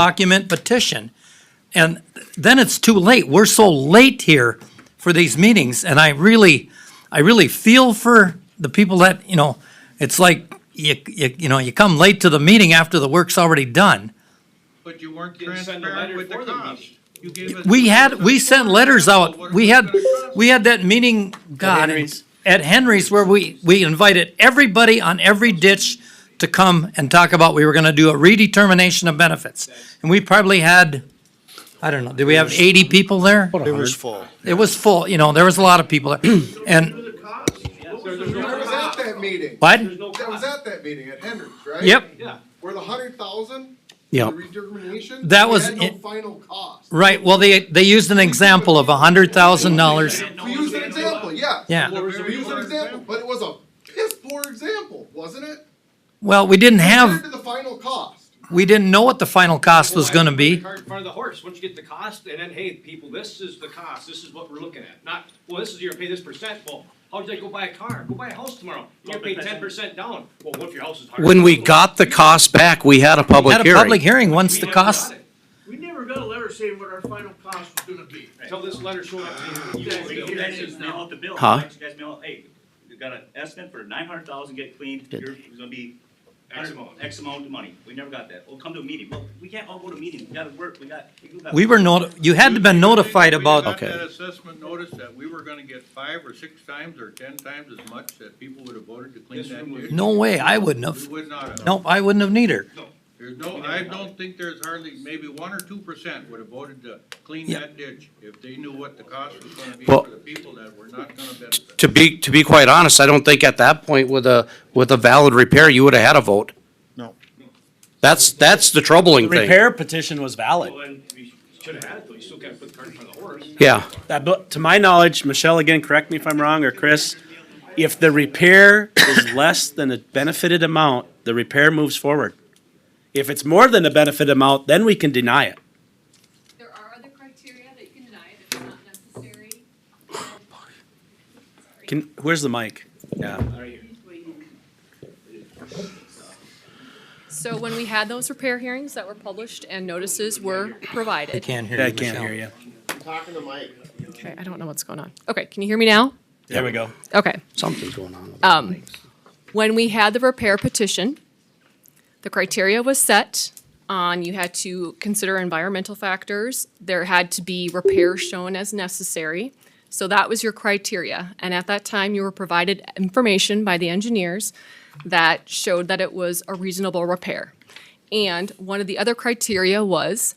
document petition. And then it's too late. We're so late here for these meetings, and I really feel for the people that, it's like, you come late to the meeting after the work's already done. But you weren't transparent with the cost. You gave us. We sent letters out. We had that meeting, God, at Henry's where we invited everybody on every ditch to come and talk about, we were gonna do a redetermination of benefits. And we probably had, I don't know, did we have 80 people there? It was full. It was full, there was a lot of people there. And, I was at that meeting. what? I was at that meeting at Henry's, right? Yep, Where the 100,000, Yep. the redetermination, That we was had no it. final cost. right, well, they used an example of $100,000. We used an example, yeah. Yeah. We used an example, but it was a piss poor example, wasn't it? Well, we didn't Compared have, to the final cost. we didn't know what the final cost was gonna be. Cart in front of the horse, once you get the cost, and then, hey, people, this is the cost, this is what we're looking at, not, well, this is, you're gonna pay this percent, well, how did I go buy a car, go buy a house tomorrow, you're gonna pay 10% down, well, what if your house is higher? When we got the cost back, we had a public Had a public hearing. hearing once We the never cost, got it. We never got a letter saying what our final cost was gonna be. Until this letter showed up to you. You guys just mail out the bill. Huh? You guys mail out, hey, we got an estimate for 900,000 get cleaned, it's gonna be X amount of money. We never got that. We'll come to a meeting. Well, we can't all go to meetings. We gotta work. we were you had to been notified We about, got Okay. that assessment notice that we were gonna get 5 or 6 times or 10 times as much that people would have voted to clean This that room was- ditch. no way, I wouldn't We have. would not have. Nope, I wouldn't have neither. There's no, I don't think there's hardly, maybe 1 or 2% would have voted to clean Yeah. that ditch if they knew what the cost was gonna be Well- for the people that were not gonna benefit. To be quite honest, I don't think at that point with a valid repair, you would have had a vote. No. That's the troubling thing. Repair petition was valid. Well, then, we should've had it, though, you still gotta put the cart in front of the horse. Yeah. But to my knowledge, Michelle, again, correct me if I'm wrong, or Chris, if the repair is less than the benefited amount, the repair moves forward. If it's more than the benefit amount, then we can deny it. There are other criteria that you can deny it if it's not necessary. Where's the mic? Yeah. So when we had those repair hearings that were published and notices were I provided. can't hear Yeah, you, I can't Michelle. hear you. I'm talking to Mike. Okay, I don't know what's going on. Okay, can you hear me now? There we go. Okay. Something's going on. with the mics. When we had the repair petition, the criteria was set on, you had to consider environmental factors. There had to be repairs shown as necessary. So that was your criteria. And at that time, you were provided information by the engineers that showed that it was a reasonable repair. And one of the other criteria was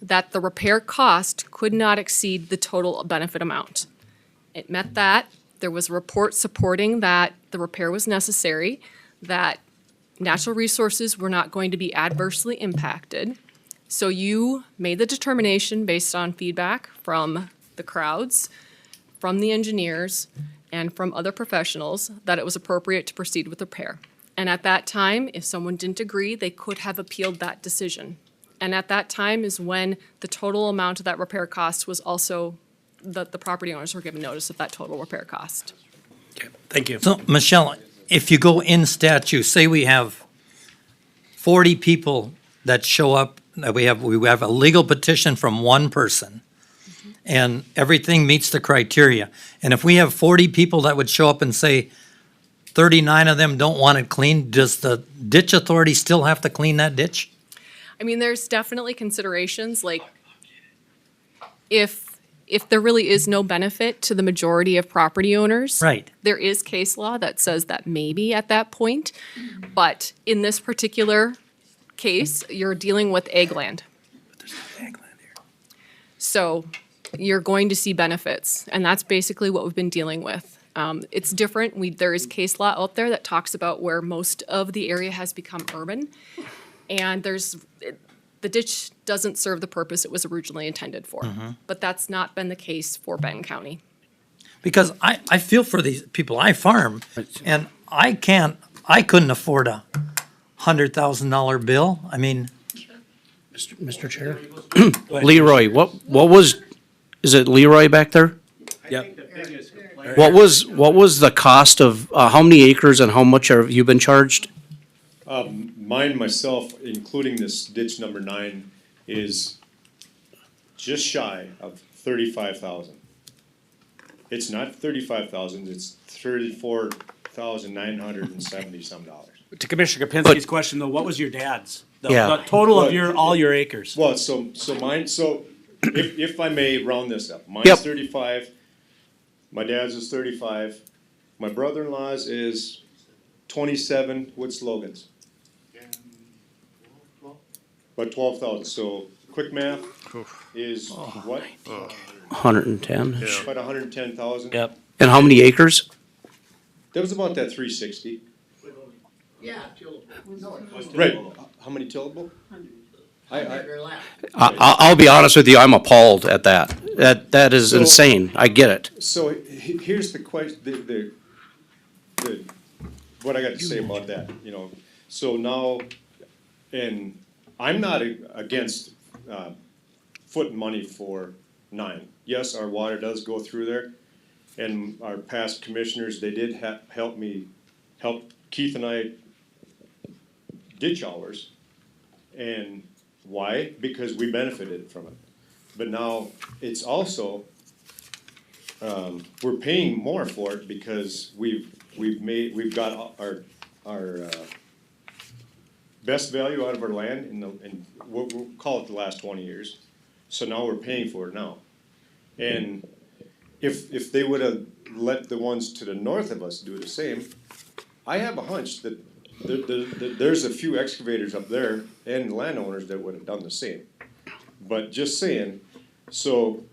that the repair cost could not exceed the total benefit amount. It met that. There was a report supporting that the repair was necessary, that natural resources were not going to be adversely impacted. So you made the determination based on feedback from the crowds, from the engineers, and from other professionals that it was appropriate to proceed with repair. And at that time, if someone didn't agree, they could have appealed that decision. And at that time is when the total amount of that repair cost was also, the property owners were given notice of that total repair cost. Okay, thank you. So, Michelle, if you go in statute, say we have 40 people that show up, that we have a legal petition from one person, and everything meets the criteria. And if we have 40 people that would show up and say 39 of them don't want it cleaned, does the ditch authority still have to clean that ditch? I mean, there's definitely considerations, like if there really is no benefit to the majority of property owners. Right. There is case law that says that maybe at that point, but in this particular case, you're dealing with ag land. So you're going to see benefits, and that's basically what we've been dealing with. It's different. There is case law out there that talks about where most of the area has become urban, and the ditch doesn't serve the purpose it was originally intended for. But that's not been the case for Benton County. Because I feel for these people. I farm, and I couldn't afford a $100,000 bill. I mean, Mr. Chair? Leroy, is it Leroy back there? Yep. What was the cost of, how many acres and how much have you been charged? Mine, myself, including this ditch number 9, is just shy of 35,000. It's not 35,000, it's 34,970 some dollars. To Commissioner Kapinski's question though, what was your dad's? Yeah. The total of all your acres. Well, so mine, if I may round this up, Yep. mine's 35, my dad's is 35, my brother-in-law's is 27 with slogans. About 12,000, so quick math is what? 110. About 110,000. Yep. And how many acres? That was about that 360. Yeah. Right, how many tillable? I, I'll be honest with you, I'm appalled at that. That is So- insane. I get it. so here's the question, what I got to say about that, you know, so now, and I'm not against, footing money for 9. Yes, our water does go through there, and our past commissioners, they did help Keith and I ditch ours. And why? Because we benefited from it. But now, it's also, we're paying more for it because we've got our best value out of our land in we'll call it the last 20 years. So now we're paying for it now. And if they would have let the ones to the north of us do the same, I have a hunch that there's a few excavators up there and landowners that would have done the same. But just saying, so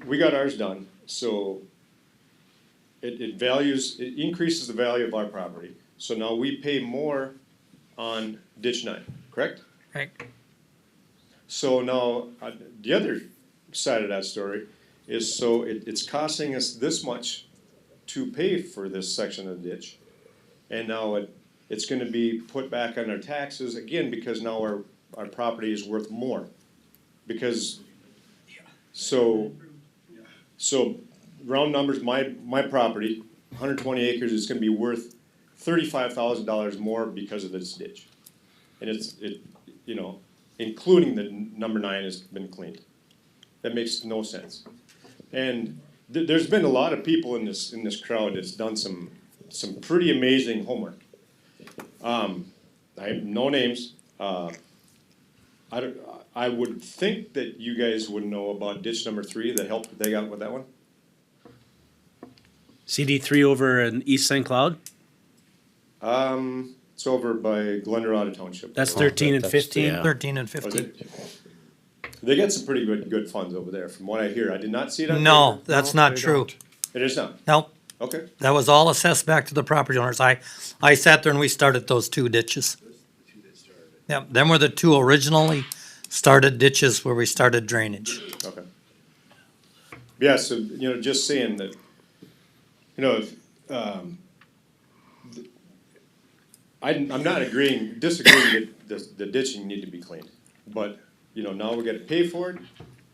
we got ours done, so it increases the value of our property. So now we pay more on ditch 9, correct? Right. So now, the other side of that story is, so it's costing us this much to pay for this section of the ditch. And now it's gonna be put back on our taxes again, because now our property is worth more. Because, so round numbers, my property, 120 acres, is gonna be worth $35,000 more because of this ditch. And you know, including the number 9 has been cleaned. That makes no sense. And there's been a lot of people in this crowd that's done some pretty amazing homework. I have no names. I would think that you guys would know about ditch number 3, the help that they got with that one. CD3 over in East St. Cloud? It's over by Glendorada Township. That's 13 and 15? yeah. 13 and Was 15. it? They got some pretty good funds over there, from what I hear. I did not see it on No, paper. that's not they true. don't. It is not, No, okay. that was all assessed back to the property owners. I sat there and we started those 2 ditches. Yeah, them were the 2 originally started ditches where we started drainage. Okay. Yeah, so, you know, just saying that, you know, I'm not disagreeing that the ditching need to be cleaned. But, you know, now we gotta pay for it,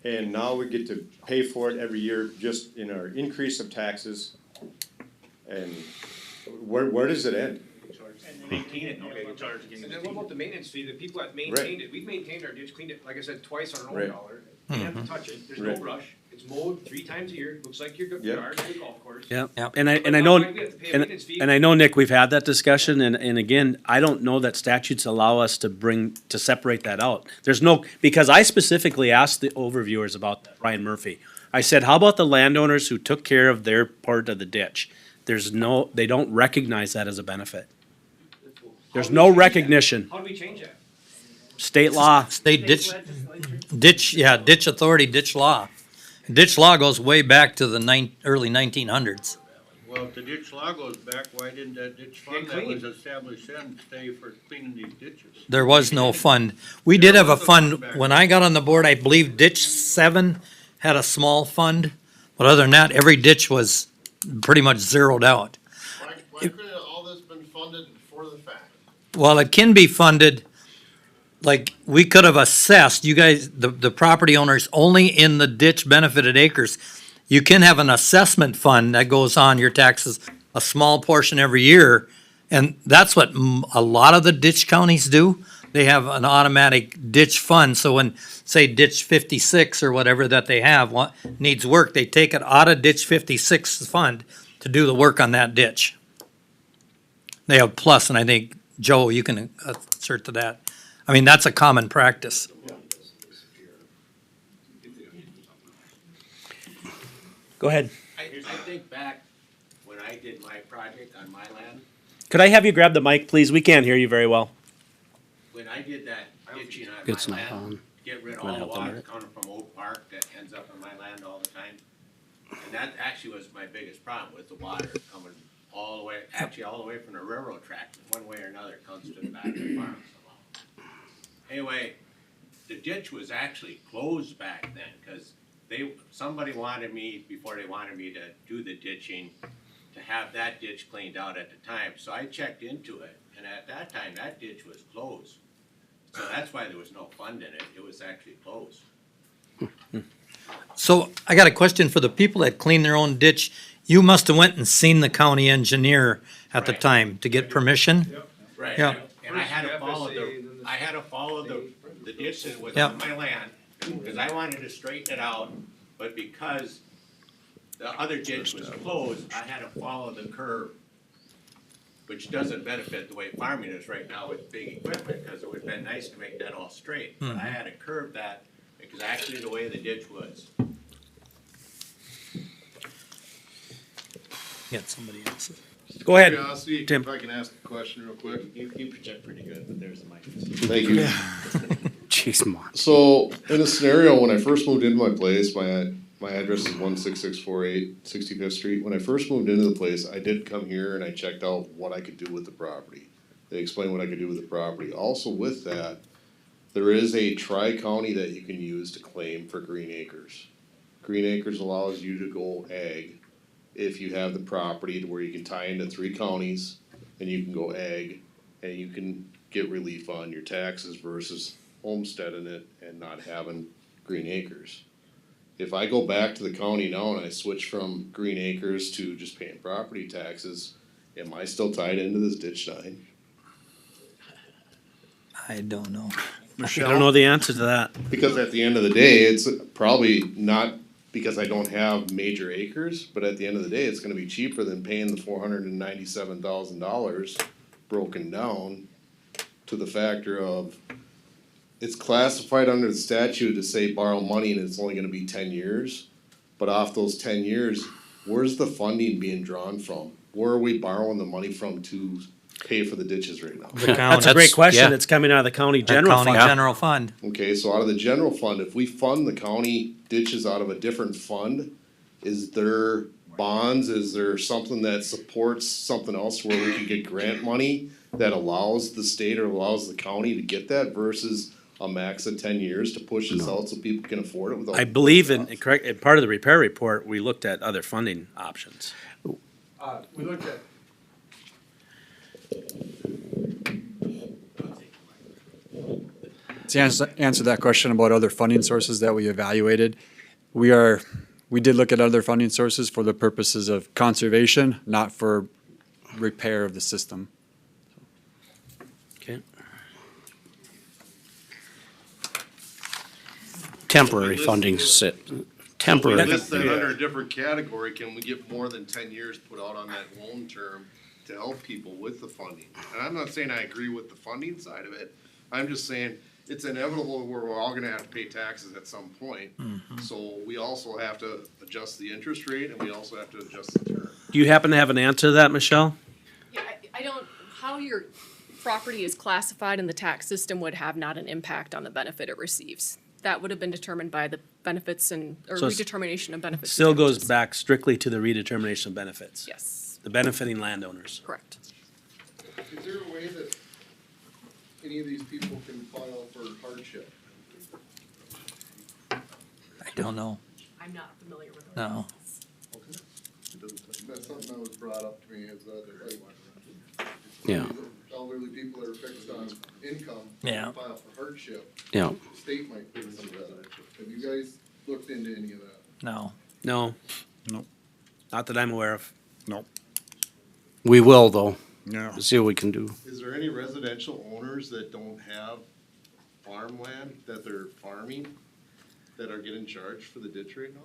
and now we get to pay for it every year just in our increase of taxes. And where does it end? Maintain it, okay, you charge again. And then what about the maintenance fee, the people that maintained it, we've maintained our ditch, cleaned it, like I said, twice on our own Right. dollar. You have to touch it, there's no Right. brush, it's mowed 3 times a year, looks like your Yep. yard, the golf course. Yeah, Yep. and I But know, now we have to pay a maintenance fee. and I know, Nick, we've had that discussion, and again, I don't know that statutes allow us to separate that out. There's no, because I specifically asked the overviewers about that, Ryan Murphy. I said, how about the landowners who took care of their part of the ditch? They don't recognize that as a benefit. There's How do no we change that? recognition. How do we change that? State law, State ditch authority, ditch law. Ditch law goes way back to the early 1900s. Well, if the ditch law goes back, why didn't that ditch fund Get that clean. was established then stay for cleaning these ditches? There was no fund. We did have a fund, when I got on the board, I believe ditch 7 had a small fund. But other than that, every ditch was pretty much zeroed out. Why couldn't all this been funded before the fact? Well, it can be funded, like, we could have assessed, you guys, the property owners, only in the ditch benefited acres. You can have an assessment fund that goes on your taxes, a small portion every year, and that's what a lot of the ditch counties do. they have an automatic ditch fund, so when, say, ditch 56 or whatever that they have needs work, they take it out of ditch 56 fund to do the work on that ditch. They have plus, and I think, Joe, you can assert to that. I mean, that's a common practice. Go ahead. I think back when I did my project on my land, Could I have you grab the mic, please? We can't hear you very well. when I did that ditching on It's my not land, on. get rid of Wanna all the help them water with it? coming from Oak Park that ends up in my land all the time. And that actually was my biggest problem, with the water coming all the way, actually all the way from the railroad track, one way or another, comes to the back of the farm somehow. Anyway, the ditch was actually closed back then, cause somebody wanted me, before they wanted me to do the ditching, to have that ditch cleaned out at the time, so I checked into it, and at that time, that ditch was closed. So that's why there was no fund in it, it was actually closed. So I got a question for the people that clean their own ditch. You must have went and seen the county engineer at the Right. time to get permission? Right, Yeah. and I had to follow the ditch that was Yeah. on my land, cause I wanted to straighten it out, but because the other ditch was closed, I had to follow the curve, which doesn't benefit the way farming is right now with big equipment, cause it would've been nice to make that all straight, but I had to curve that exactly the way the ditch was. Get somebody else's. Go ahead. Curiosity, Tim. if I can ask a question real quick. You project pretty good, but there's the mic. Thank you. Jeez, Mon. So, in a scenario, when I first moved into my place, my address is 16648 65th Street. When I first moved into the place, I did come here and I checked out what I could do with the property. They explained what I could do with the property. Also with that, there is a tri-county that you can use to claim for green acres. Green acres allows you to go ag if you have the property to where you can tie into 3 counties and you can go ag and you can get relief on your taxes versus homesteading it and not having green acres. If I go back to the county now and I switch from green acres to just paying property taxes, am I still tied into this ditch line? I don't know. I don't know the answer to that. Because at the end of the day, it's probably not because I don't have major acres, but at the end of the day, it's gonna be cheaper than paying the $497,000 broken down to the factor of it's classified under the statute to say borrow money and it's only gonna be 10 years. But off those 10 years, where's the funding being drawn from? Where are we borrowing the money from to pay for the ditches right now? The county. That's a great question. yeah. It's coming out of the county The general county fund. general fund. Okay, so out of the general fund, if we fund the county ditches out of a different fund, is there bonds, is there something that supports something else where we can get grant money that allows the state or allows the county to get that versus a max of 10 years to push this out so people can afford it without? I believe in part of the repair report, we looked at other funding options. We looked at, To answer that question about other funding sources that we evaluated, we did look at other funding sources for the purposes of conservation, not for repair of the system. Okay. Temporary funding temporary. We list that under a different category, can we get more than 10 years put out on that loan term to help people with the funding? And I'm not saying I agree with the funding side of it, I'm just saying it's inevitable where we're all gonna have to pay taxes at some point. So we also have to adjust the interest rate and we also have to adjust the term. Do you happen to have an answer to that, Michelle? Yeah, I don't, how your property is classified in the tax system would have not an impact on the benefit it receives. That would have been determined by the benefits or So it's- redetermination of benefits. Still goes damages. back strictly to the redetermination of benefits. Yes, The benefiting landowners. correct. Is there a way that any of these people can file for hardship? I don't know. I'm not familiar with it. No. That's something that was brought up to me, is that like, Yeah, elderly people that are fixed on income. Yeah. File for hardship, yeah. the state might pay some of that. Have you guys looked into any of that? No. No. Nope. Not that I'm aware of. Nope. We will though. to see what we can do. Is there any residential owners that don't have farmland that they're farming that are getting charged for the ditch right now?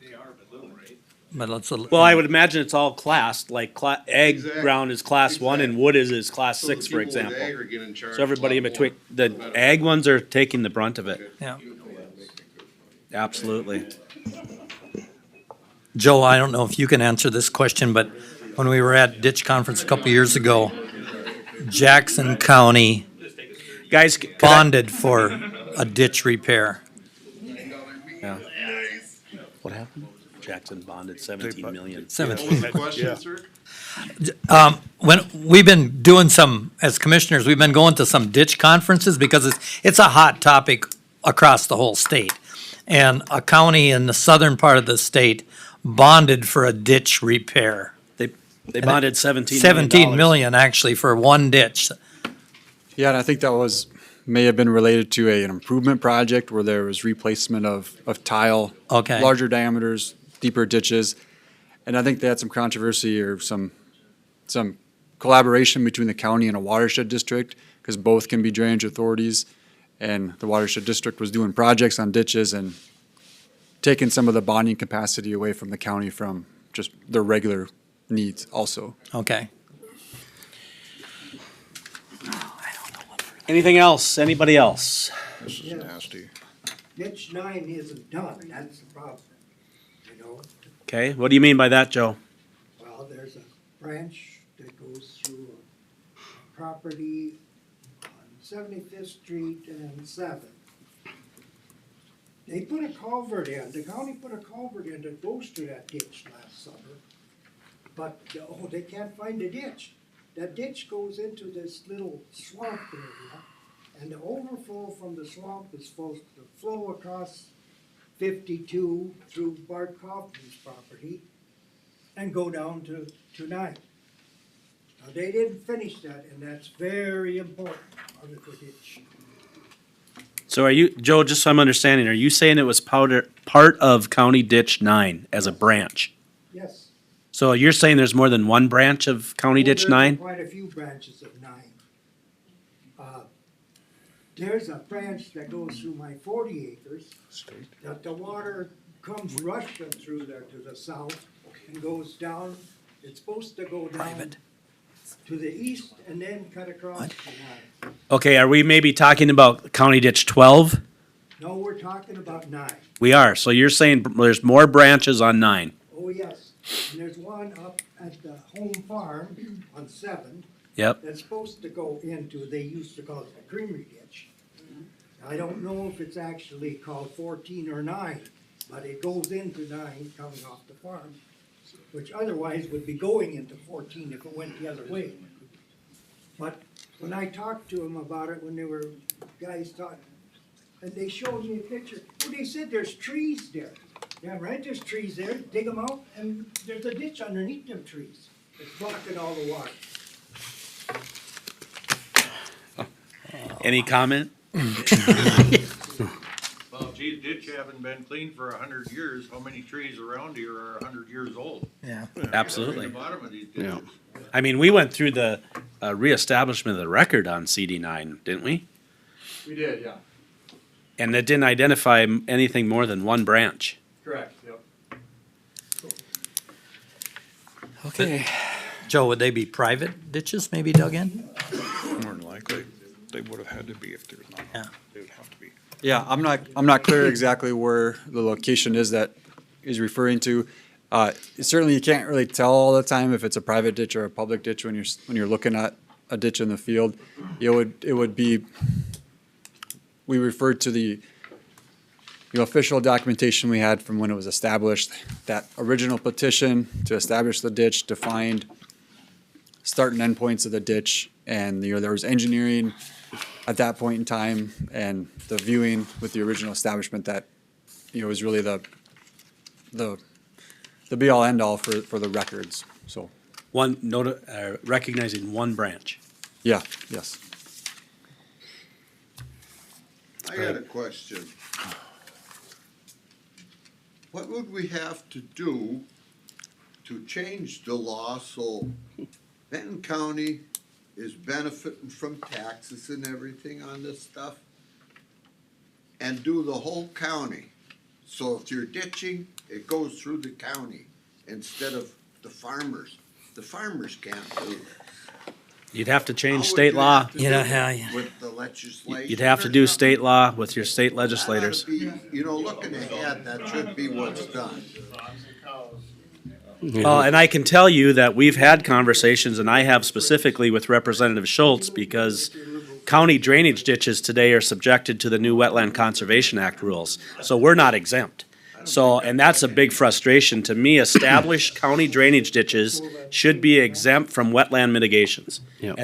They are, but little, right? But let's. Well, I would imagine it's all classed, like ag Exactly. ground is class one and wood is class So the 6, for people with example. ag are getting charged So everybody a in lot between, more. the ag ones are taking the brunt of it. Yeah. Absolutely. Joe, I don't know if you can answer this question, but when we were at ditch conference a couple years ago, Jackson County Guys, bonded for a ditch repair. Yeah. What happened? Jackson bonded 17 million. 17. Question, sir? When we've been doing some, as commissioners, we've been going to some ditch conferences because it's a hot topic across the whole state. And a county in the southern part of the state bonded for a ditch repair. They bonded 17 million. 17 million actually for one ditch. Yeah, and I think that may have been related to an improvement project where there was replacement of tile. Okay. Larger diameters, deeper ditches. And I think they had some controversy or some collaboration between the county and a watershed district, because both can be drainage authorities. And the watershed district was doing projects on ditches and taking some of the bonding capacity away from the county from just their regular needs also. Okay. Anything else? Anybody else? This is nasty. Ditch 9 isn't done, that's the problem, you know? Okay, what do you mean by that, Joe? Well, there's a branch that goes through a property on 75th Street and 7th. They put a culvert in, the county put a culvert in that goes to that ditch last summer. But, they can't find the ditch. That ditch goes into this little swamp area, and the overflow from the swamp is supposed to flow across 52 through Bart Kaufman's property and go down to 9. Now, they didn't finish that, and that's very important, part of the ditch. So are you, Joe, just so I'm understanding, are you saying it was part of County Ditch 9 as a branch? Yes. So you're saying there's more than one branch of County Ditch There's 9? Quite a few branches of 9. There's a branch that goes through my 40 acres, that the water comes rushing through there to the south and goes down, it's supposed to go down Private. to the east and then cut across to 9. Okay, are we maybe talking about County Ditch 12? No, we're talking about 9. We are, so you're saying there's more branches on 9? Oh, yes, and there's one up at the home farm on 7. Yep. That's supposed to go into, they used to call it the creamery ditch. I don't know if it's actually called 14 or 9, but it goes into 9 coming off the farm, which otherwise would be going into 14 if it went the other way. But when I talked to them about it, when they were guys talking, and they showed me a picture, well, they said there's trees there. Yeah, right, there's trees there, dig them out, and there's a ditch underneath them trees. It's blocking all the water. Any comment? Well, geez, ditch haven't been cleaned for 100 years. How many trees around here are 100 years old? Yeah. Absolutely. At the bottom of these ditches. I mean, we went through the reestablishment of the record on CD9, didn't we? We did, yeah. And it didn't identify anything more than one branch. Correct, yep. Okay. Joe, would they be private ditches maybe dug in? More than likely, they would have had to be if there's not, Yeah. they would have to be. Yeah, I'm not clear exactly where the location is that he's referring to. Certainly you can't really tell all the time if it's a private ditch or a public ditch when you're looking at a ditch in the field. It would be, we referred to the official documentation we had from when it was established, that original petition to establish the ditch, defined start and end points of the ditch, and there was engineering at that point in time, and the viewing with the original establishment that was really the be all end all for the records. So Recognizing one branch. yeah, yes. I got a question. What would we have to do to change the law so Benton County is benefiting from taxes and everything on this stuff. And do the whole county. So if you're ditching, it goes through the county instead of the farmers. The farmers can't do it. You'd have to How change would state you law. have to do You know, it yeah. with the legislation? You'd have to or do something? state law with your state That ought legislators. to be, you know, looking ahead, that should be what's done. Well, and I can tell you that we've had conversations, and I have specifically with Representative Schultz, because county drainage ditches today are subjected to the new Wetland Conservation Act rules. So we're not exempt. So, and that's a big frustration to me. Established county drainage ditches should be exempt from wetland mitigations. Yep.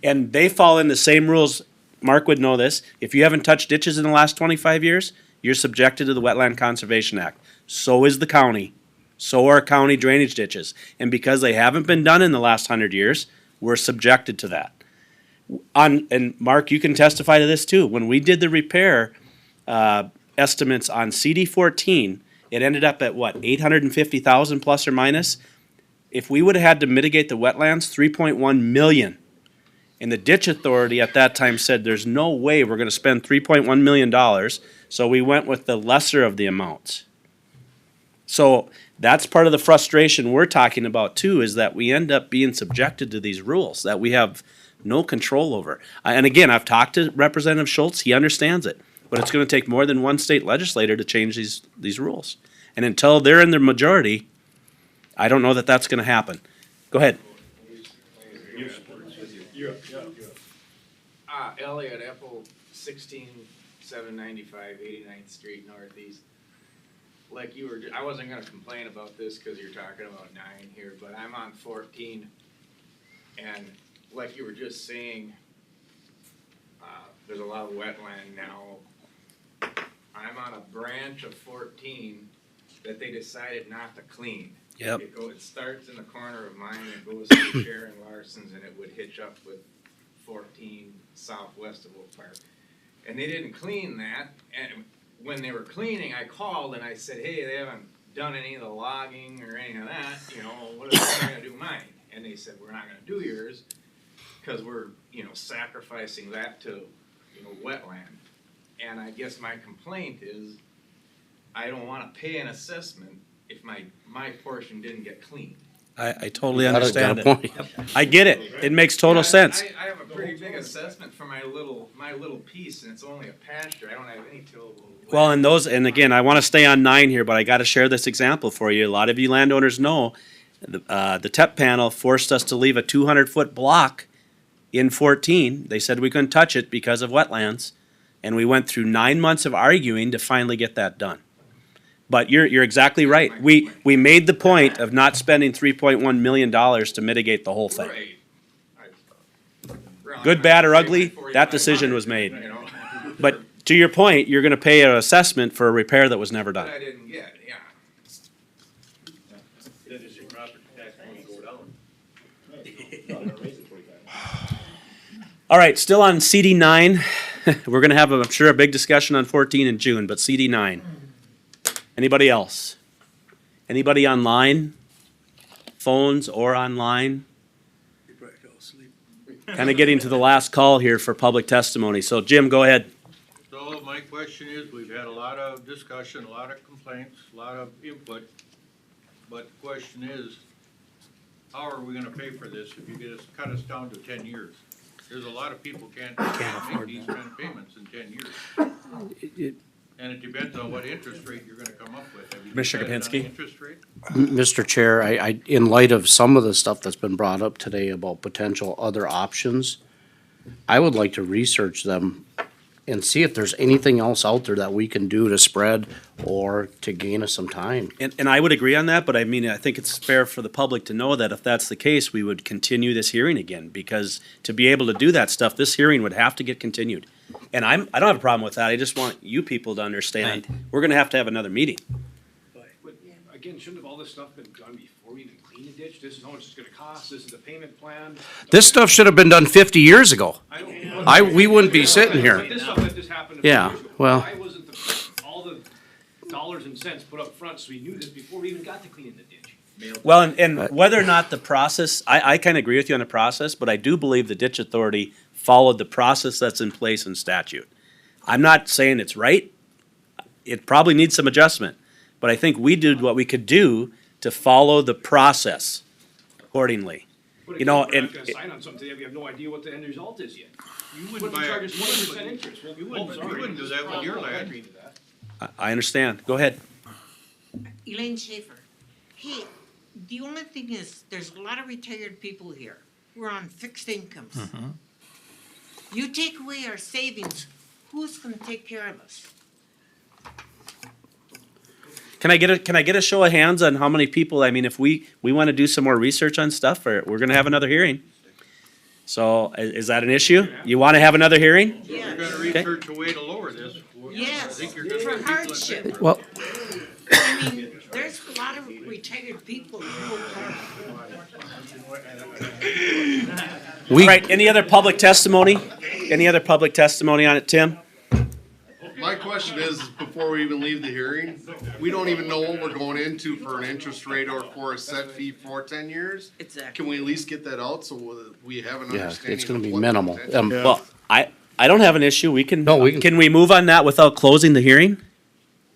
And they fall in the same rules. Mark would know this. If you haven't touched ditches in the last 25 years, you're subjected to the Wetland Conservation Act. So is the county. So are county drainage ditches. And because they haven't been done in the last 100 years, we're subjected to that. And Mark, you can testify to this too. When we did the repair estimates on CD 14, it ended up at what, 850,000 plus or minus? If we would have had to mitigate the wetlands, 3.1 million. And the ditch authority at that time said, there's no way we're gonna spend $3.1 million. So we went with the lesser of the amounts. So that's part of the frustration we're talking about too, is that we end up being subjected to these rules that we have no control over. And again, I've talked to Representative Schultz, he understands it, but it's gonna take more than one state legislator to change these rules. And until they're in the majority, I don't know that that's gonna happen. Go ahead. Elliot, Apple 16795 89th Street Northeast. Like you were, I wasn't gonna complain about this because you're talking about 9 here, but I'm on 14. And like you were just saying, there's a lot of wetland now. I'm on a branch of 14 that they decided not to clean. Yep. It starts in the corner of mine, it goes to Sharon Larson's, and it would hitch up with 14 southwest of Oak Park. And they didn't clean that, and when they were cleaning, I called and I said, hey, they haven't done any of the logging or any of that, you know, what are they gonna do mine? And they said, we're not gonna do yours, cause we're, you know, sacrificing that to, you know, wetland. And I guess my complaint is, I don't wanna pay an assessment if my portion didn't get cleaned. I totally Got a understand good it. point. I get it. It makes total sense. I have a pretty big assessment for my little piece, and it's only a pasture, I don't have any tillable. Well, and again, I wanna stay on 9 here, but I gotta share this example for you. A lot of you landowners know, the TEP panel forced us to leave a 200-foot block in 14. They said we couldn't touch it because of wetlands. And we went through 9 months of arguing to finally get that done. But you're exactly right. We made the point of not spending $3.1 million to mitigate the whole thing. Right. Good, bad, or ugly, that decision was made. You know, But to your point, you're gonna pay an assessment for a repair that was never that done. I didn't get, yeah. Then just your property tax will go down. All right, still on CD 9. We're gonna have, I'm sure, a big discussion on 14 in June, but CD 9. Anybody else? Anybody online? Phones or online? Kind of getting to the last call here for public testimony. So Jim, go ahead. So my question is, we've had a lot of discussion, a lot of complaints, a lot of input, but the question is, how are we gonna pay for this if you cut us down to 10 years? There's a lot of people can't make these kind of payments in 10 years. And it depends on what interest rate you're gonna come up with. Have you Commissioner decided on Kapinski? the interest rate? Mr. Chair, I, in light of some of the stuff that's been brought up today about potential other options, I would like to research them and see if there's anything else out there that we can do to spread or to gain us some time. And I would agree on that, but I mean, I think it's fair for the public to know that if that's the case, we would continue this hearing again, because to be able to do that stuff, this hearing would have to get continued. And I don't have a problem with that, I just want you people to understand, we're gonna have to have another meeting. But again, shouldn't have all this stuff been done before we even clean a ditch? This is how much it's gonna cost, this is the payment plan. This stuff should have been done 50 years ago. We wouldn't be sitting But here. this stuff that just happened a few Yeah, years ago, well- why wasn't all the dollars and cents put up front so we knew this before we even got to cleaning the ditch? Well, and whether or not the process, I kind of agree with you on the process, but I do believe the ditch authority followed the process that's in place in statute. I'm not saying it's right. It probably needs some adjustment, but I think we did what we could do to follow the process accordingly. But You know, again, we're and- not gonna sign on something if we have no idea what the end result is yet. You What wouldn't if buy you a, charge us 1% interest? Well, you oh, wouldn't, sorry. you wouldn't do that with your land. I understand. Go ahead. Elaine Schaefer. Hey, the only thing is, there's a lot of retired people here who are on fixed incomes. You take away our savings, who's gonna take care of us? Can I get a show of hands on how many people, I mean, if we want to do some more research on stuff, or we're gonna have another hearing. So, is that an issue? You want to have another hearing? You're Yes, gonna research a way to lower this. I yes, think you're gonna for get people in hardship. favor. Well, I mean, there's a lot of retired people who All right, any other public testimony? Any other public testimony on it, Tim? My question is, before we even leave the hearing, we don't even know what we're going into for an interest rate or for a set fee for 10 years? Exactly. Can we at least get that out so we have an yeah, understanding? it's gonna of be what the minimal. potential- Well, I don't have an issue. We can, No, we can- can we move on that without closing the hearing?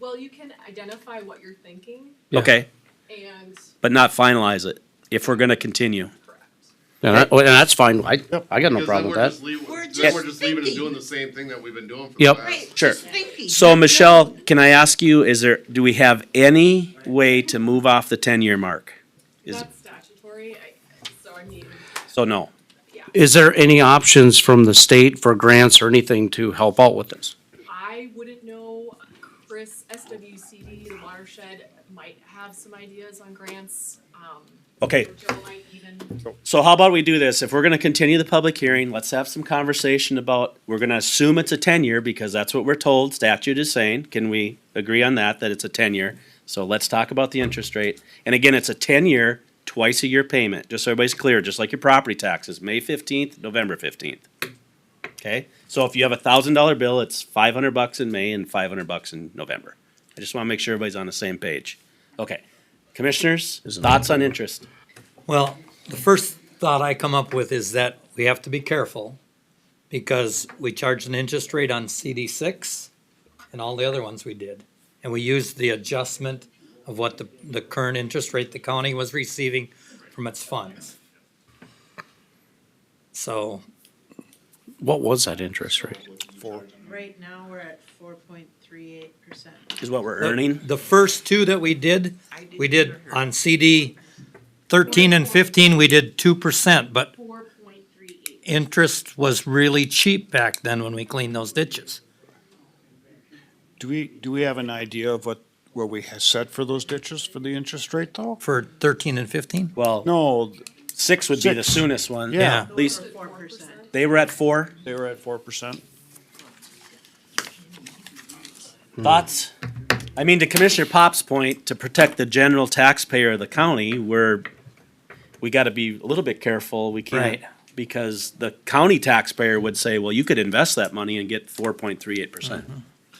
Well, you can identify what you're thinking Yeah. Okay, and but not finalize it if we're gonna continue. And that's fine. I got no Because then problem with we're that. just leaving, We're then just we're just leaving and thinking. doing the same thing that we've been doing for Yep. the Right, last. Sure. just thinking. So Michelle, can I ask you, do we have any way to move off the 10-year mark? Is, that's statutory, so I mean, so no. Is there any options from the state for grants or anything to help out with this? I wouldn't know. Chris, SWCD, the watershed, might have some ideas on grants. Okay, Or Joe might even. so how about we do this? If we're gonna continue the public hearing, let's have some conversation about, we're gonna assume it's a 10-year because that's what we're told, statute is saying. Can we agree on that it's a 10-year? So let's talk about the interest rate. And again, it's a 10-year, twice-a-year payment, just so everybody's clear, just like your property taxes, May 15th, November 15th. Okay, so if you have $1,000 bill, it's $500 in May and $500 in November. I just wanna make sure everybody's on the same page. Okay, commissioners, thoughts on interest? Well, the first thought I come up with is that we have to be careful because we charged an interest rate on CD6 and all the other ones we did. And we used the adjustment of what the current interest rate the county was receiving from its funds. So, What was that interest rate? Right now, we're at 4.38%. Is what we're earning? the first two that we did on CD 13 and 15, we did 2%, but 4.38. interest was really cheap back then when we cleaned those ditches. Do we have an idea of where we have set for those ditches for the interest rate though? For 13 and 15? Well, No, 6 would be the 6. soonest one. Yeah. At least, 4%. they were at 4. they were at 4%. Thoughts? I mean, to Commissioner Pop's point, to protect the general taxpayer of the county, we gotta be a little bit careful. We can't, Right. because the county taxpayer would say, well, you could invest that money and get 4.38%.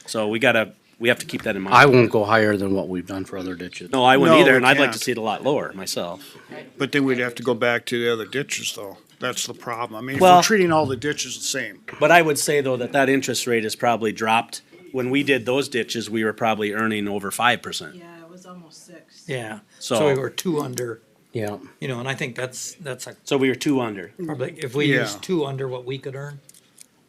So we have to keep that in mind. I won't go higher than what we've done for other ditches. No, I wouldn't No, either, we and I'd like to can't. see it a lot lower myself. But then we'd have to go back to the other ditches though. That's the problem. I mean, if Well- we're treating all the ditches the same. But I would say though that interest rate has probably dropped. When we did those ditches, we were probably earning over 5%. Yeah, it was almost 6. Yeah, So- so we were 2 under, Yeah. and I think that's So we were 2 under. probably, if we Yeah. use 2 under what we could earn,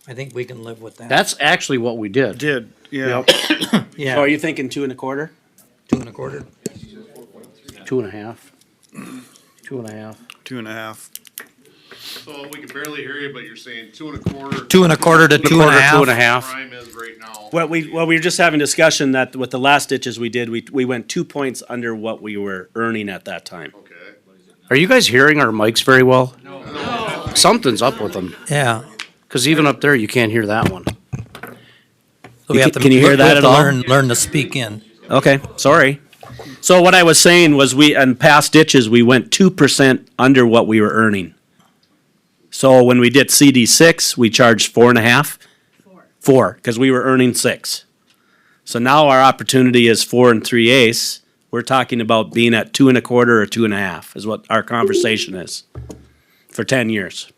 I think we can live with that. That's actually what we did. Did, yeah. So are Yeah, you thinking 2 1/4? 2 1/4. 2.5. 2.5. 2.5. So we can barely hear you, but you're saying 2 1/4. 2 1/4 to 2 2 1/2. Prime is right now. Well, we were just having discussion that with the last ditches we did, we went 2 points under what we were earning at that time. Okay. Are you guys hearing our mics very well? No. Something's up with them. Yeah. Cause even up there, you can't hear that one. So we have to, Can you hear we that have at to all? learn to speak in. Okay, sorry. So what I was saying was in past ditches, we went 2% under what we were earning. So when we did CD6, we charged 4.5? 4, because we were earning 6. So now our opportunity is 4 3/8, We're talking about being at 2.25 or 2.5 is what our conversation is for 10 years.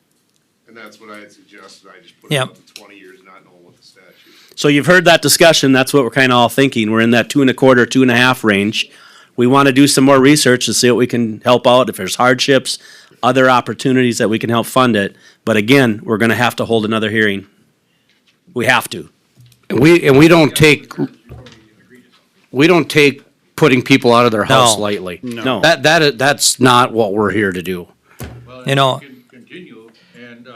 And that's what I had suggested, I just put Yep. it up to 20 years, not knowing what the statute is. So you've heard that discussion. That's what we're kind of all thinking. We're in that 2.25, 2.5 range. We want to do some more research to see what we can help out, if there's hardships, other opportunities that we can help fund it. But again, we're going to have to hold another hearing. We have to. And we don't take putting people out of their house No. lightly. No. That's not what we're here to do. Well, You know- we can continue, and,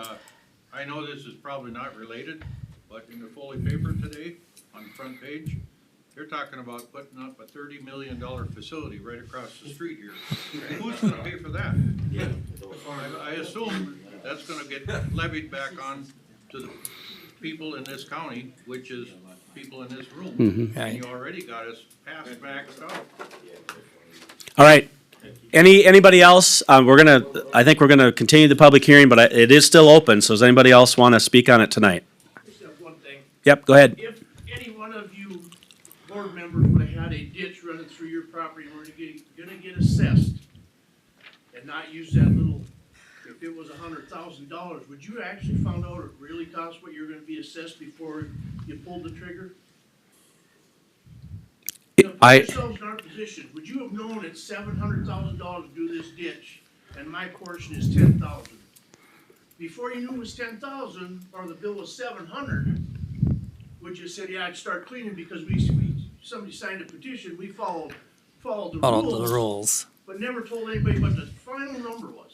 I know this is probably not related, but in the Foley paper today, on the front page, they're talking about putting up a $30 million facility right across the street here. Who's gonna pay for that? I assume that's gonna get levied back on to the people in this county, which is people in this room. Right. And you already got us past maxed out. All right. Anybody else? I think we're gonna continue the public hearing, but it is still open, so does anybody else want to speak on it tonight? Just have one thing. Yep, go ahead. If any one of you board members would have had a ditch running through your property and were gonna get assessed and not use that little, if it was $100,000, would you actually found out it really cost what you're gonna be assessed before you pulled the trigger? Now, put yourselves in our position, would you have known it's $700,000 to do this ditch and my portion is $10,000? Before you knew it was 10,000 or the bill was 700, would you said, yeah, I'd start cleaning because somebody signed a petition, we followed the Follow the rules, rules. but never told anybody what the final number was.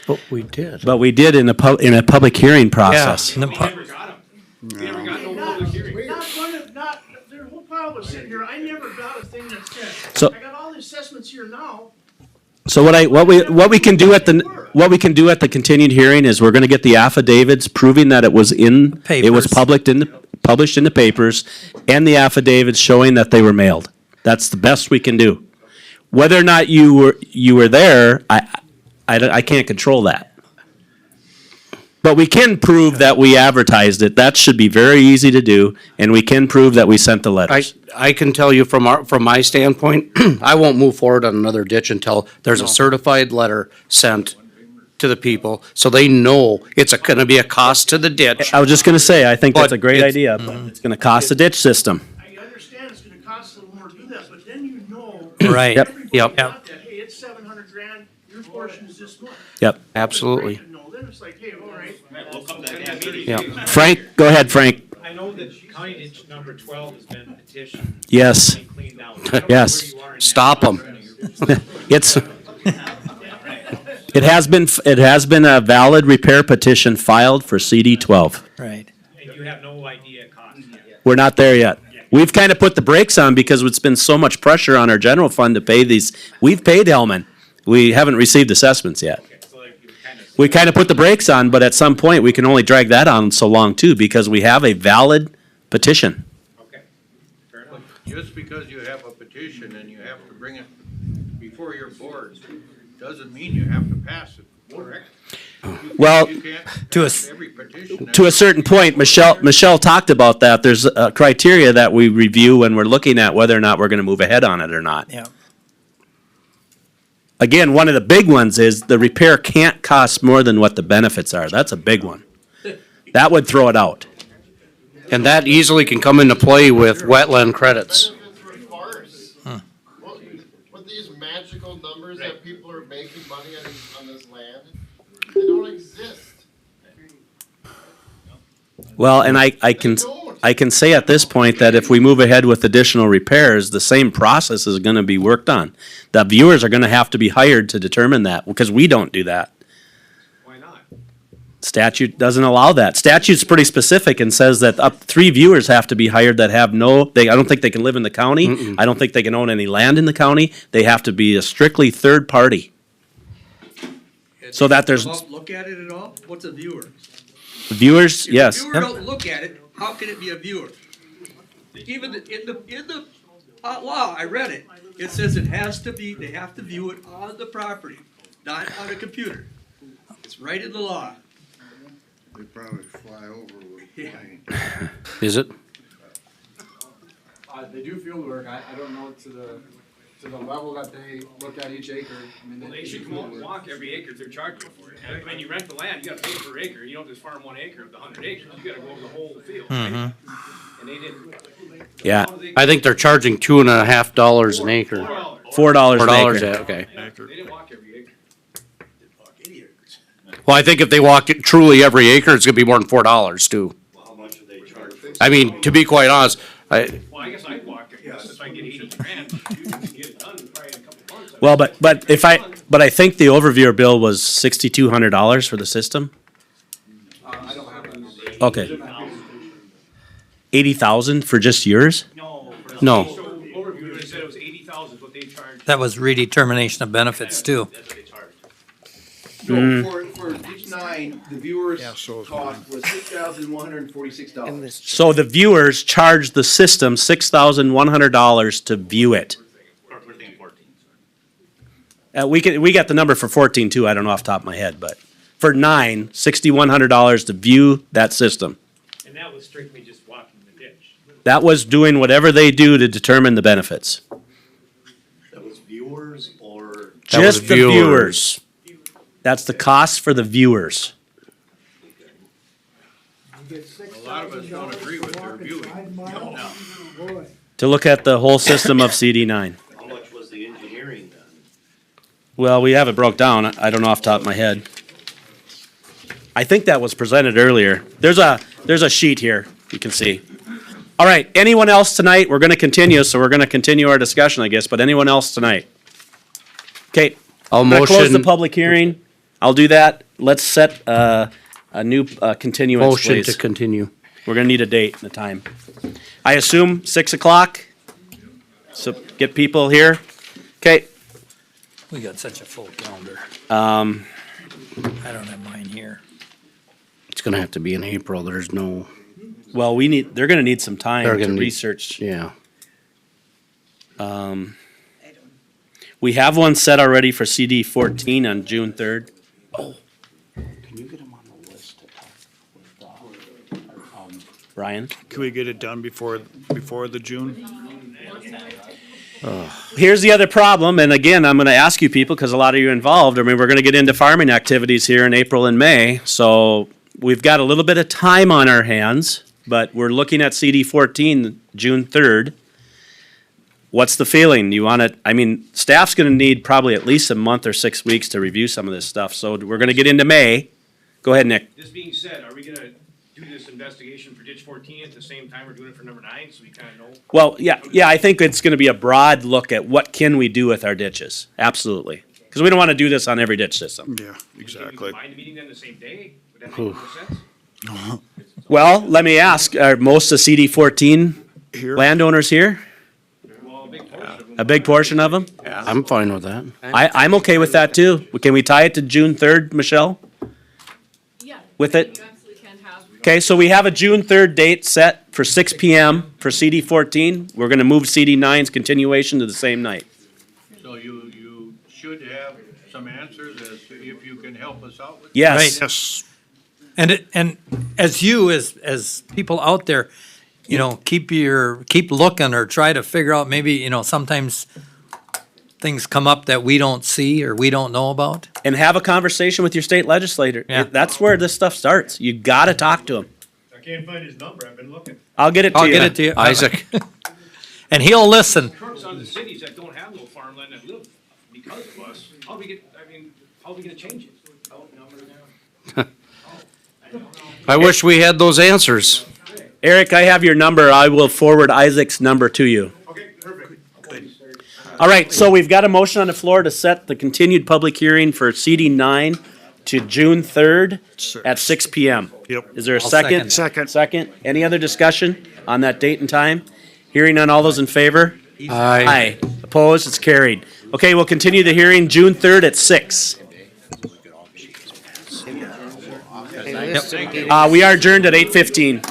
But we did. But we did in a public hearing process. In the We pu- never got them. We never got no public hearing. Not one of, not, their whole pile was sitting here, I never got a thing that said, So- I got all the assessments here now. So what we can do at the continued hearing is we're gonna get the affidavits proving that it was Papers. published in the papers, and the affidavits showing that they were mailed. That's the best we can do. Whether or not you were there, I can't control that. But we can prove that we advertised it. That should be very easy to do, and we can prove that we sent the letters. I can tell you from my standpoint, I won't move forward on another ditch until there's a certified letter sent to the people, so they know it's gonna be a cost to the ditch. I was just gonna say, I think that's But a great it's- idea, but it's gonna cost the ditch system. I understand it's gonna cost a little more to do that, but then you know. Right. Everybody Yep. got that, hey, it's 700 grand, your portion is this much. Yep. Absolutely. No, then it's like, hey, all right. We'll come to that meeting. Yeah. Frank, go ahead, Frank. I know that county ditch number 12 has been petitioned. Yes. and cleaned out. I don't know Yes. where you are in that Stop 'em. process. It has been a valid repair petition filed for CD 12. Right. And you have no idea cost yet. We're not there yet. We've kind of put the brakes on because it's been so much pressure on our general fund to pay these. We've paid Hellman. We haven't received assessments yet. Okay, so like you kind of. We kind of put the brakes on, but at some point, we can only drag that on so long too, because we have a valid petition. Okay, fair enough. Just because you have a petition and you have to bring it before your board, doesn't mean you have to pass it, correct? Well, You can't to a pass s- every petition. to a certain point, Michelle talked about that. There's a criteria that we review when we're looking at whether or not we're gonna move ahead on it or not. Yeah. Again, one of the big ones is the repair can't cost more than what the benefits are. That's a big one. That would throw it out. And that easily can come into play with wetland credits. With these magical numbers that people are making money on this land, they don't exist. Well, and I can say at this point that if we move ahead with additional repairs, the same process is gonna be worked on. The viewers are gonna have to be hired to determine that, because we don't do that. Why not? Statute doesn't allow that. Statute's pretty specific and says that up 3 viewers have to be hired that have I don't think they can live in the county. I don't think they can own any land in the county. They have to be a strictly third party. So that there's Look at it at all? What's a viewer? viewers, yes. If a viewer don't look at it, how can it be a viewer? Even in the law, I read it, it says they have to view it on the property, not on a computer. It's right in the law. They probably fly over with a plane. Is it? They do field work. I don't know to the to the level that they look at each acre. I mean, Well, they should come out and walk every acre if they're charging for it. And when you rent the land, you gotta pay per acre. You don't just farm 1 acre of the 100 acres. You gotta go over the whole field, right? And they didn't. Yeah, I think they're charging $2.50 an acre. $4. $4 an $4, acre. yeah, okay. They didn't walk every acre. Well, I think if they walk it truly every acre, it's gonna be more than $4 too. How much do they charge for? I mean, to be quite honest, Well, I guess I'd walk it, yes, if I get 80 grand, you can get it done probably in a couple months. Well, but I think the overviewer bill was $6,200 for the system. I don't have that number. Okay. 80,000 for just yours? No. No. So overview, they said it was 80,000 is what they charged. That was redetermination of benefits too. That's what they charged. Mm. No, for ditch 9, the viewers' Yeah, so is cost was $6,146. So the viewers charge the system $6,100 to view it. Or we're thinking 14, We got the number for 14 too, I don't know off the top of my head, but for 9, $6,100 to view that system. And that was strictly just walking the ditch. That was doing whatever they do to determine the benefits. That was viewers or? That was Just the viewers. That's the cost for the viewers. You get $6,000 A lot of us don't agree with their walking viewing. 5 miles. Boy, To look at the whole system of CD9. How much was the engineering then? Well, we have it broke down. I don't know off the top of my head. I think that was presented earlier. There's a sheet here you can see. All right, anyone else tonight? We're gonna continue, so we're gonna continue our discussion, I guess, but anyone else tonight? Okay, I'll I'm gonna close the motion, public hearing. I'll do that. Let's set, a new, continuance, motion to please. continue. We're gonna need a date and a time. I assume 6 o'clock? So get people here. Okay, We got such a full calendar. I don't have mine here. It's gonna have to be in April, there's no, well, they're gonna need some time They're to gonna need- research. yeah. We have one set already for CD 14 on June 3rd. Can you get them on the list to talk with, Ryan? Can we get it done before the June? Here's the other problem, and again, I'm gonna ask you people, because a lot of you are involved, I mean, we're gonna get into farming activities here in April and May, so we've got a little bit of time on our hands, but we're looking at CD 14, June 3rd. What's the feeling? You want it, I mean, staff's gonna need probably at least a month or 6 weeks to review some of this stuff, so we're gonna get into May. Go ahead, Nick. This being said, are we gonna do this investigation for ditch 14 at the same time we're doing it for number 9, so we kinda know? Well, yeah, I think it's gonna be a broad look at what can we do with our ditches, absolutely. Because we don't wanna do this on every ditch system. Yeah, Can we exactly. combine the meeting then the same day? Would that make more sense? Well, let me ask, are most of CD 14 Here, landowners here? Well, a big portion of them. A big portion of them? I'm fine with that. I'm okay with that too. Can we tie it to June 3rd, Michelle? Yeah. With it? You absolutely can have. Okay, so we have a June 3rd date set for 6 PM for CD 14. We're gonna move CD 9's continuation to the same night. So you should have some answers as to if you can help us out with. Yes. yes, And as people out there, you know, keep looking or try to figure out, maybe, sometimes things come up that we don't see or we don't know about. And have a conversation with your state legislator. Yeah. That's where this stuff starts. You gotta talk to him. I can't find his number, I've been looking. I'll get it to you. I'll get it to you. Isaac. And he'll listen. Crooks on the cities that don't have no farmland that live because of us, how are we gonna change it? I wish we had those answers. Eric, I have your number. I will forward Isaac's number to you. Okay, perfect. All right, so we've got a motion on the floor to set the continued public hearing for CD 9 to June 3rd at 6 PM. yep. Is there a I'll second? Second. Second. Any other discussion on that date and time? Hearing on all those in favor? Aye. Opposed? It's carried. Okay, we'll continue the hearing June 3rd at 6. We are adjourned at 8:15.